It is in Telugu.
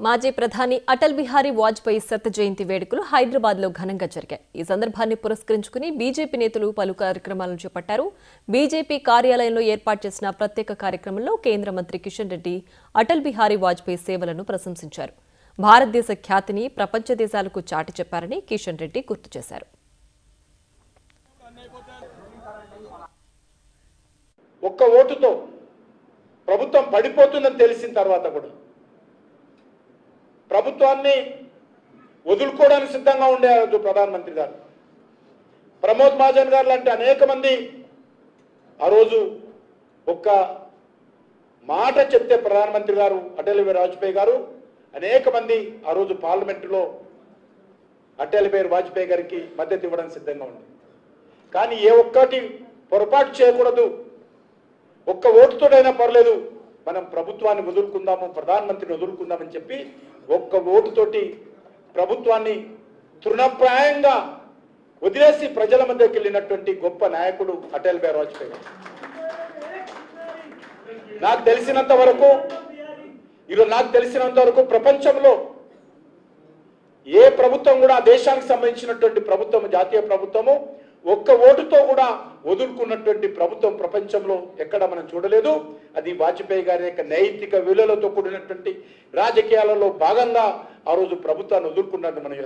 మాజీ ప్రధాని అటల్ బిహారీ వాజ్పేయి శత జయంతి వేడుకలు హైదరాబాద్లో ఘనంగా జరిగాయి. ఈ సందర్భాన్ని పురస్కరించుకుని బీజేపీ నేతలు పలు కార్యక్రమాలను చేపట్టారు. బీజేపీ కార్యాలయంలో ఏర్పాటు చేసిన ప్రత్యేక కార్యక్రమంలో కేంద్ర మంత్రి కిషన్ రెడ్డి అటల్ బిహారీ వాజ్పేయి సేవలను ప్రశంసించారు. భారతదేశ ఖ్యాతిని ప్రపంచ దేశాలకు చాటి చెప్పారని కిషన్ రెడ్డి గుర్తు చేశారు. ఒక్క ఓటుతో ప్రభుత్వం పడిపోతుందని తెలిసిన తర్వాత కూడా ప్రభుత్వాన్ని వదులుకోవడానికి సిద్ధంగా ఉండే ప్రధానమంత్రి గారు, ప్రమోద్ మహాజన్ గారు లాంటి అనేక మంది ఆ రోజు ఒక్క మాట చెప్తే ప్రధానమంత్రి గారు అటల్ బిహారీ వాజ్పేయి గారు అనేక మంది ఆ రోజు పార్లమెంటులో అటల్ బిహారీ వాజ్పేయి గారికి మద్దతు ఇవ్వడానికి సిద్ధంగా ఉంది. కానీ ఏ ఒక్కటి పొరపాటు చేయకూడదు, ఒక్క ఓటుతోడైనా పర్లేదు, మనం ప్రభుత్వాన్ని వదులుకుందాము, ప్రధానమంత్రిని వదులుకుందామని చెప్పి ఒక్క ఓటుతోటి ప్రభుత్వాన్ని తృణప్రాయంగా వదిలేసి ప్రజల మధ్యకి వెళ్ళినటువంటి గొప్ప నాయకుడు అటల్ బిహారీ వాజ్పేయి గారు. నాకు తెలిసినంత వరకు ప్రపంచంలో ఏ ప్రభుత్వం కూడా ఆ దేశానికి సంబంధించినటువంటి ప్రభుత్వం, జాతీయ ప్రభుత్వము ఒక్క ఓటుతో కూడా వదులుకున్నటువంటి ప్రభుత్వం ప్రపంచంలో ఎక్కడ మనం చూడలేదు. అది వాజ్పేయి గారి యొక్క నైతిక విలువలతో కూడినటువంటి రాజకీయాలలో భాగంగా ఆ రోజు ప్రభుత్వాన్ని వదులుకున్నట్టు మనం